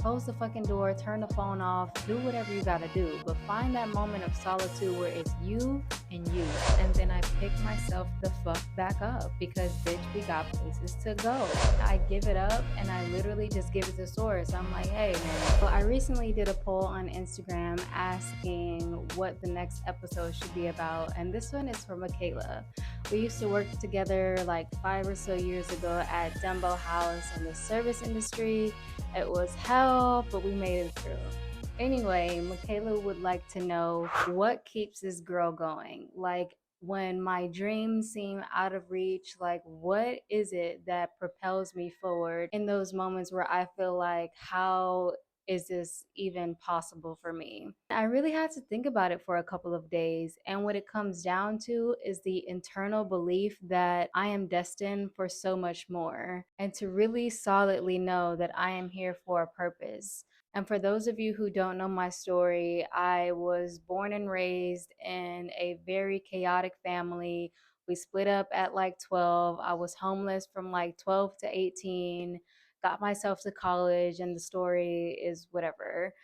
close the fucking door, turn the phone off, do whatever you gotta do. But find that moment of solitude where it's you and you. And then I pick myself the fuck back up because, bitch, we got places to go. I give it up and I literally just give it to source. I'm like, hey, man. Well, I recently did a poll on Instagram asking what the next episode should be about. And this one is for Michaela. We used to work together like 5 or so years ago at Dumbo House in the service industry. It was hell, but we made it through. Anyway, Michaela would like to know what keeps this girl going. Like, when my dreams seem out of reach, like, what is it that propels me forward in those moments where I feel like, how is this even possible for me? I really had to think about it for a couple of days. And what it comes down to is the internal belief that I am destined for so much more, and to really solidly know that I am here for a purpose. And for those of you who don't know my story, I was born and raised in a very chaotic family. We split up at like 12. I was homeless from like 12 to 18, got myself to college, and the story is whatever.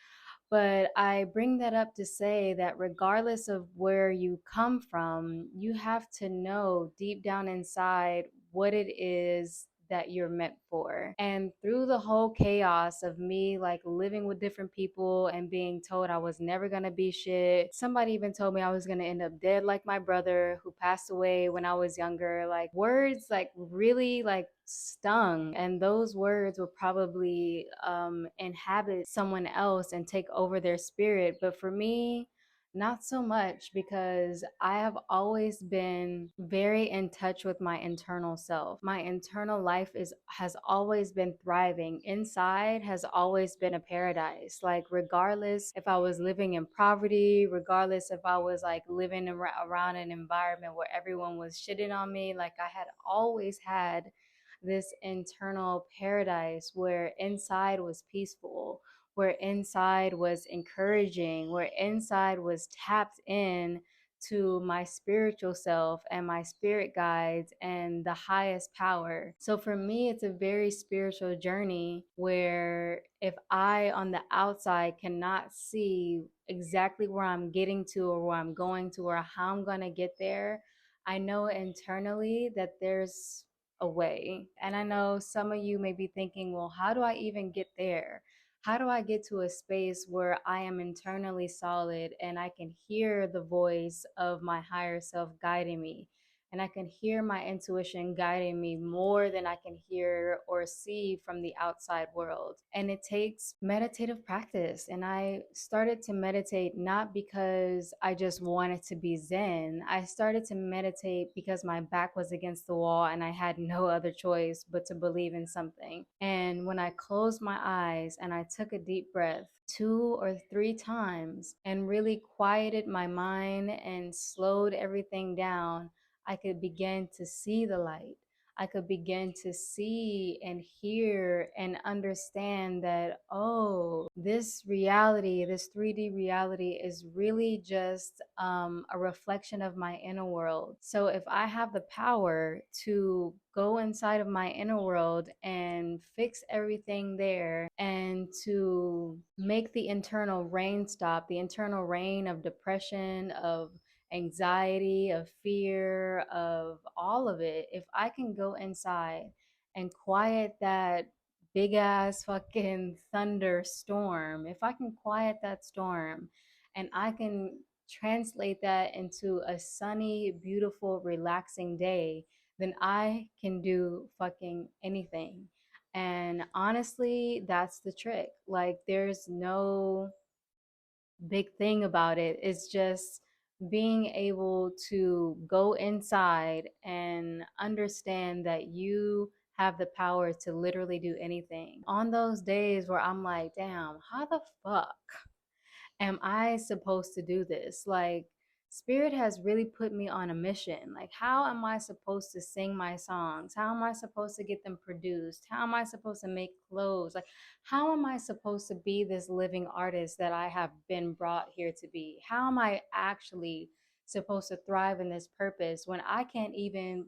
But I bring that up to say that regardless of where you come from, you have to know deep down inside what it is that you're meant for. And through the whole chaos of me like living with different people and being told I was never gonna be shit, somebody even told me I was gonna end up dead like my brother who passed away when I was younger. Like, words like really like stung, and those words would probably inhabit someone else and take over their spirit. But for me, not so much, because I have always been very in touch with my internal self. My internal life is has always been thriving. Inside has always been a paradise. Like, regardless if I was living in poverty, regardless if I was like living around an environment where everyone was shitting on me, like, I had always had this internal paradise where inside was peaceful, where inside was encouraging, where inside was tapped in to my spiritual self and my spirit guides and the highest power. So for me, it's a very spiritual journey where if I on the outside cannot see exactly where I'm getting to or where I'm going to or how I'm going to get there, I know internally that there's a way. And I know some of you may be thinking, well, how do I even get there? How do I get to a space where I am internally solid and I can hear the voice of my higher self guiding me? And I can hear my intuition guiding me more than I can hear or see from the outside world. And it takes meditative practice. And I started to meditate not because I just wanted to be Zen. I started to meditate because my back was against the wall and I had no other choice but to believe in something. And when I closed my eyes and I took a deep breath 2 or 3 times and really quieted my mind and slowed everything down, I could begin to see the light. I could begin to see and hear and understand that, oh, this reality, this 3D reality is really just a reflection of my inner world. So if I have the power to go inside of my inner world and fix everything there and to make the internal rain stop, the internal rain of depression, of anxiety, of fear, of all of it, if I can go inside and quiet that big ass fucking thunderstorm, if I can quiet that storm and I can translate that into a sunny, beautiful, relaxing day, then I can do fucking anything. And honestly, that's the trick. Like, there's no big thing about it. It's just being able to go inside and understand that you have the power to literally do anything. On those days where I'm like, damn, how the fuck am I supposed to do this? Like, Spirit has really put me on a mission. Like, how am I supposed to sing my songs? How am I supposed to get them produced? How am I supposed to make clothes? Like, how am I supposed to be this living artist that I have been brought here to be? How am I actually supposed to thrive in this purpose when I can't even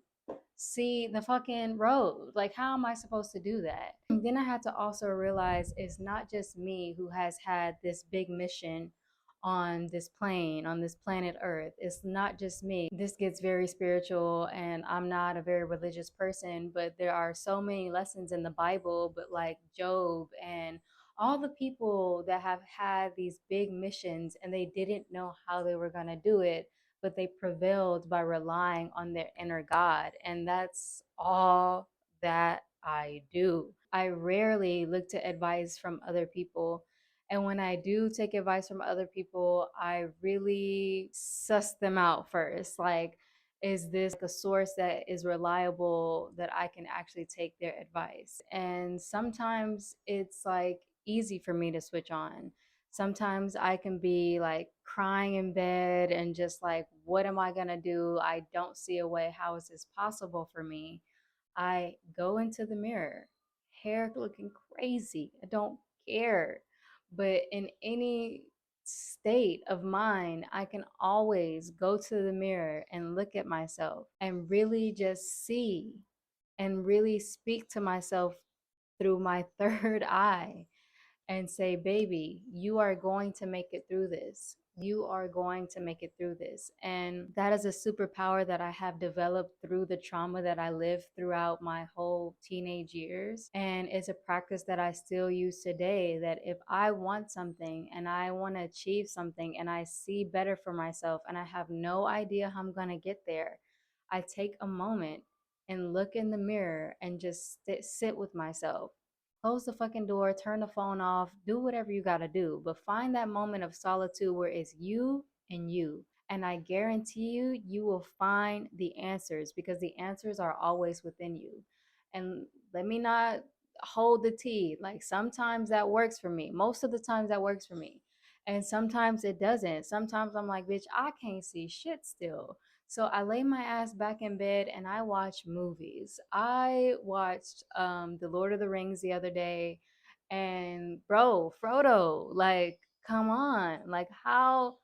see the fucking road. Like, how am I supposed to do that? And then I had to also realize it's not just me who has had this big mission on this plane, on this planet Earth. It's not just me. This gets very spiritual, and I'm not a very religious person, but there are so many lessons in the Bible, but like Job and all the people that have had these big missions and they didn't know how they were going to do it, but they prevailed by relying on their inner God. And that's all that I do. I rarely look to advice from other people. And when I do take advice from other people, I really suss them out first. Like, is this a source that is reliable that I can actually take their advice? And sometimes it's like easy for me to switch on. Sometimes I can be like crying in bed and just like, what am I going to do? I don't see a way. How is this possible for me? I go into the mirror, hair looking crazy. I don't care. But in any state of mind, I can always go to the mirror and look at myself and really just see and really speak to myself through my third eye and say, baby, you are going to make it through this. You are going to make it through this. And that is a superpower that I have developed through the trauma that I lived throughout my whole teenage years. And it's a practice that I still use today, that if I want something and I want to achieve something and I see better for myself and I have no idea how I'm going to get there, I take a moment and look in the mirror and just sit with myself. Close the fucking door, turn the phone off, do whatever you gotta do. But find that moment of solitude where it's you and you. And I guarantee you, you will find the answers because the answers are always within you. And let me not hold the tea. Like sometimes that works for me. Most of the times that works for me. And sometimes it doesn't. Sometimes I'm like, bitch, I can't see shit still. So I lay my ass back in bed and I watch movies. I watched The Lord of the Rings the other day, and bro, Frodo, like, come on. Like, how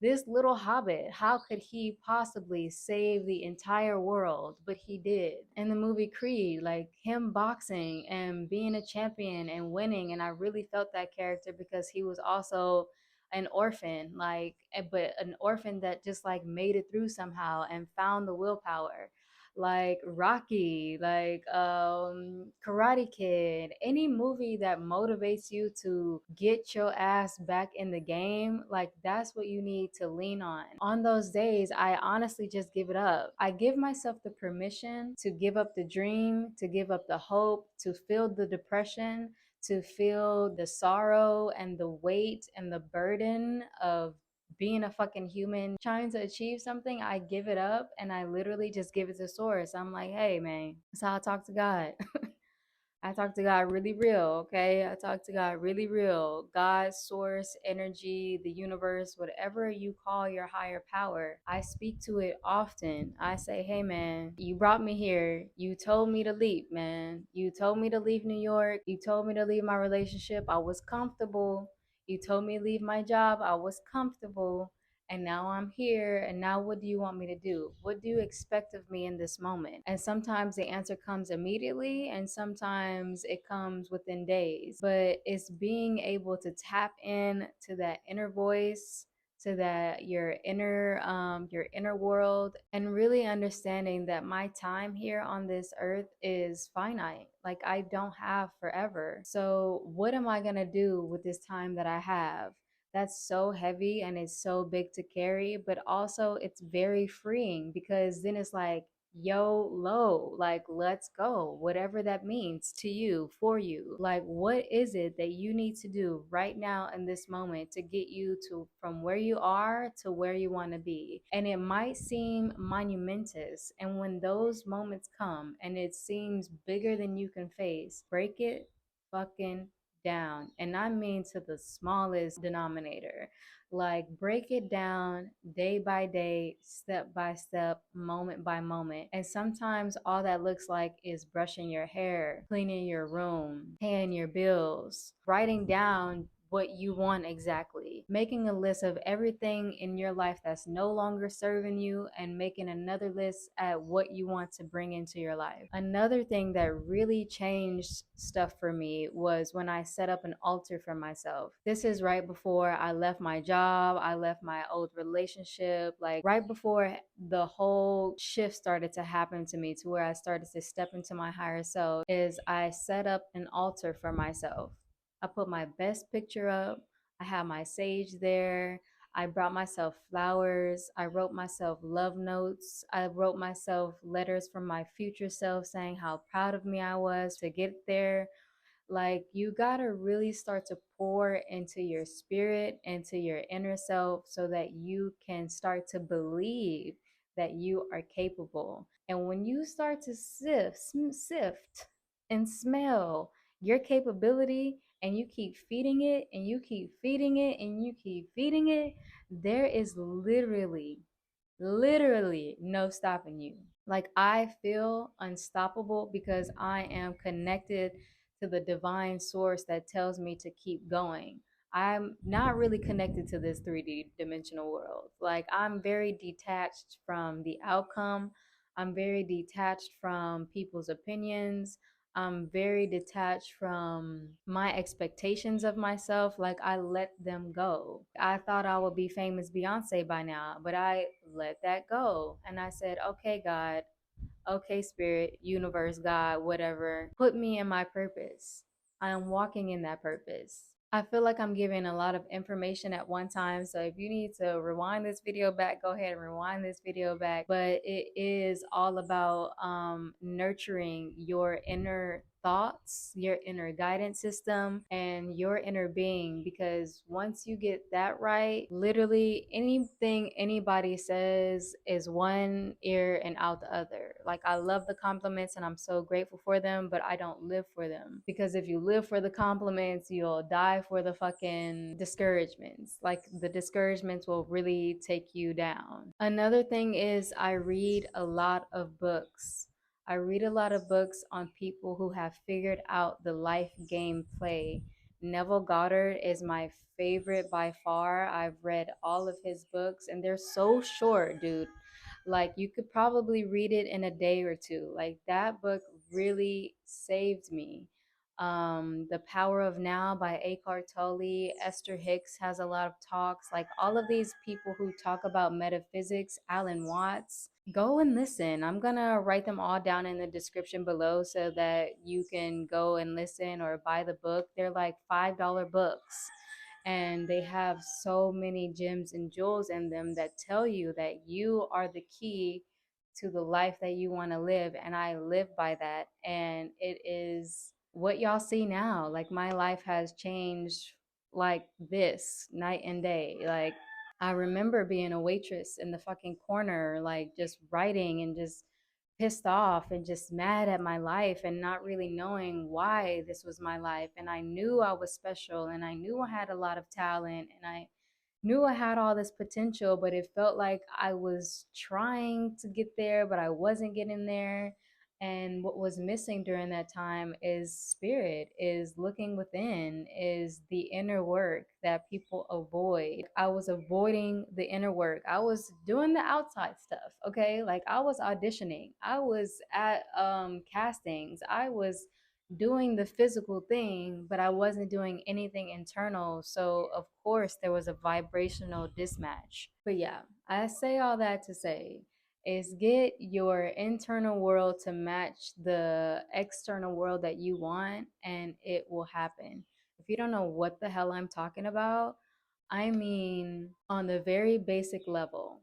this little hobbit, how could he possibly save the entire world? But he did. In the movie Creed, like him boxing and being a champion and winning, and I really felt that character because he was also an orphan, like, but an orphan that just like made it through somehow and found the willpower. Like Rocky, like Karate Kid, any movie that motivates you to get your ass back in the game, like that's what you need to lean on. On those days, I honestly just give it up. I give myself the permission to give up the dream, to give up the hope, to feel the depression, to feel the sorrow and the weight and the burden of being a fucking human trying to achieve something. I give it up and I literally just give it to source. I'm like, hey man, that's how I talk to God. I talk to God really real, okay? I talk to God really real. God, source, energy, the universe, whatever you call your higher power. I speak to it often. I say, hey man, you brought me here. You told me to leave, man. You told me to leave New York. You told me to leave my relationship. I was comfortable. You told me to leave my job. I was comfortable, and now I'm here, and now what do you want me to do? What do you expect of me in this moment? And sometimes the answer comes immediately and sometimes it comes within days, but it's being able to tap in to that inner voice, to that your inner world, and really understanding that my time here on this earth is finite. Like I don't have forever, so what am I going to do with this time that I have? That's so heavy and it's so big to carry, but also it's very freeing because then it's like, YOLO, like, let's go, whatever that means to you, for you. Like, what is it that you need to do right now in this moment to get you to from where you are to where you want to be? And it might seem monumentous. And when those moments come and it seems bigger than you can face, break it fucking down. And I mean to the smallest denominator. Like break it down day by day, step by step, moment by moment. And sometimes all that looks like is brushing your hair, cleaning your room, paying your bills, writing down what you want exactly. Making a list of everything in your life that's no longer serving you and making another list at what you want to bring into your life. Another thing that really changed stuff for me was when I set up an altar for myself. This is right before I left my job, I left my old relationship, like right before the whole shift started to happen to me to where I started to step into my higher self is I set up an altar for myself. I put my best picture up. I had my sage there. I brought myself flowers. I wrote myself love notes. I wrote myself letters from my future self saying how proud of me I was to get there. Like, you gotta really start to pour into your spirit, into your inner self, so that you can start to believe that you are capable. And when you start to sift and smell your capability, and you keep feeding it, and you keep feeding it, and you keep feeding it, there is literally no stopping you. Like, I feel unstoppable because I am connected to the divine source that tells me to keep going. I'm not really connected to this 3D dimensional world. Like, I'm very detached from the outcome. I'm very detached from people's opinions. I'm very detached from my expectations of myself. Like, I let them go. I thought I would be famous Beyonce by now, but I let that go. And I said, okay, God, okay, spirit, universe, God, whatever, put me in my purpose. I am walking in that purpose. I feel like I'm giving a lot of information at one time. So if you need to rewind this video back, go ahead and rewind this video back. But it is all about nurturing your inner thoughts, your inner guidance system, and your inner being. Because once you get that right, literally anything anybody says is one ear and out the other. Like, I love the compliments and I'm so grateful for them, but I don't live for them. Because if you live for the compliments, you'll die for the fucking discouragements. Like, the discouragements will really take you down. Another thing is, I read a lot of books. I read a lot of books on people who have figured out the life game play. Neville Goddard is my favorite by far. I've read all of his books and they're so short, dude. Like, you could probably read it in a day or two. Like, that book really saved me. The Power of Now by Eckhart Tolle. Esther Hicks has a lot of talks. Like, all of these people who talk about metaphysics, Alan Watts. Go and listen. I'm gonna write them all down in the description below so that you can go and listen or buy the book. They're like $5 books. And they have so many gems and jewels in them that tell you that you are the key to the life that you want to live. And I live by that. And it is what y'all see now. Like, my life has changed like this night and day. Like, I remember being a waitress in the fucking corner, like just writing and just pissed off and just mad at my life and not really knowing why this was my life. And I knew I was special and I knew I had a lot of talent and I knew I had all this potential, but it felt like I was trying to get there, but I wasn't getting there. And what was missing during that time is spirit, is looking within, is the inner work that people avoid. I was avoiding the inner work. I was doing the outside stuff, okay? Like, I was auditioning. I was at castings. I was doing the physical thing, but I wasn't doing anything internal. So, of course, there was a vibrational mismatch. But yeah, I say all that to say is get your internal world to match the external world that you want, and it will happen. If you don't know what the hell I'm talking about, I mean, on the very basic level,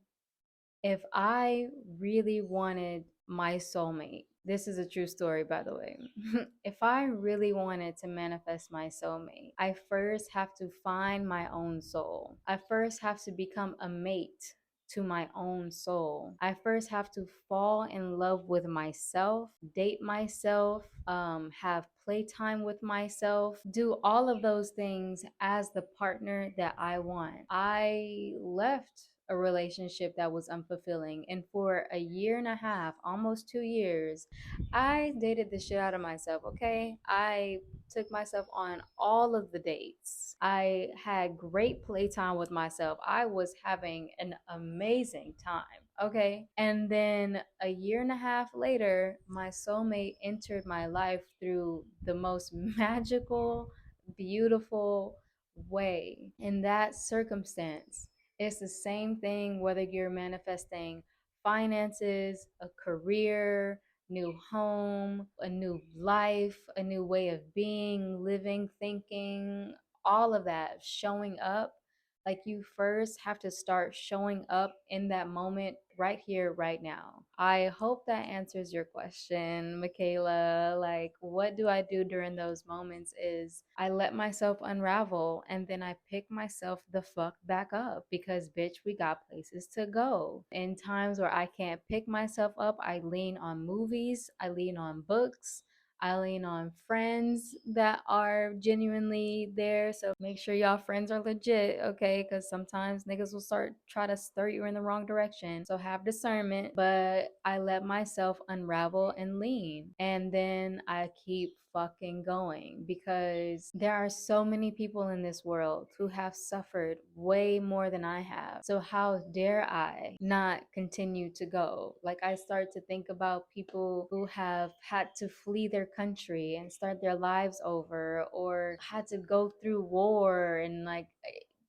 if I really wanted my soulmate, this is a true story, by the way. If I really wanted to manifest my soulmate, I first have to find my own soul. I first have to become a mate to my own soul. I first have to fall in love with myself, date myself, have playtime with myself, do all of those things as the partner that I want. I left a relationship that was unfulfilling. And for a year and a half, almost 2 years, I dated the shit out of myself, okay? I took myself on all of the dates. I had great playtime with myself. I was having an amazing time, okay? And then a year and a half later, my soulmate entered my life through the most magical, beautiful way. In that circumstance, it's the same thing whether you're manifesting finances, a career, new home, a new life, a new way of being, living, thinking, all of that, showing up. Like you first have to start showing up in that moment right here, right now. I hope that answers your question, Michaela. Like, what do I do during those moments is I let myself unravel and then I pick myself the fuck back up because, bitch, we got places to go. In times where I can't pick myself up, I lean on movies, I lean on books, I lean on friends that are genuinely there. So make sure y'all friends are legit, okay? Because sometimes niggas will start try to stir you in the wrong direction. So have discernment. But I let myself unravel and lean. And then I keep fucking going because there are so many people in this world who have suffered way more than I have. So how dare I not continue to go? Like I start to think about people who have had to flee their country and start their lives over or had to go through war and like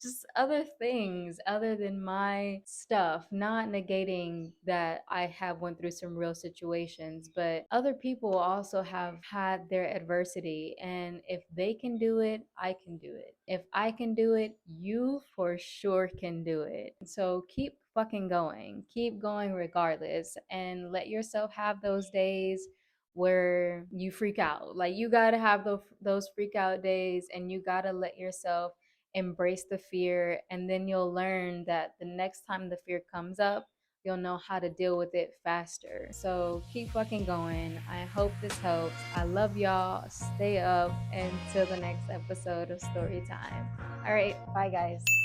just other things other than my stuff, not negating that I have went through some real situations, but other people also have had their adversity, and if they can do it, I can do it. If I can do it, you for sure can do it. So keep fucking going, keep going regardless, and let yourself have those days where you freak out. Like you got to have those freak out days, and you got to let yourself embrace the fear, and then you'll learn that the next time the fear comes up, you'll know how to deal with it faster. So keep fucking going. I hope this helps. I love y'all. Stay up until the next episode of Story Time. All right, bye guys.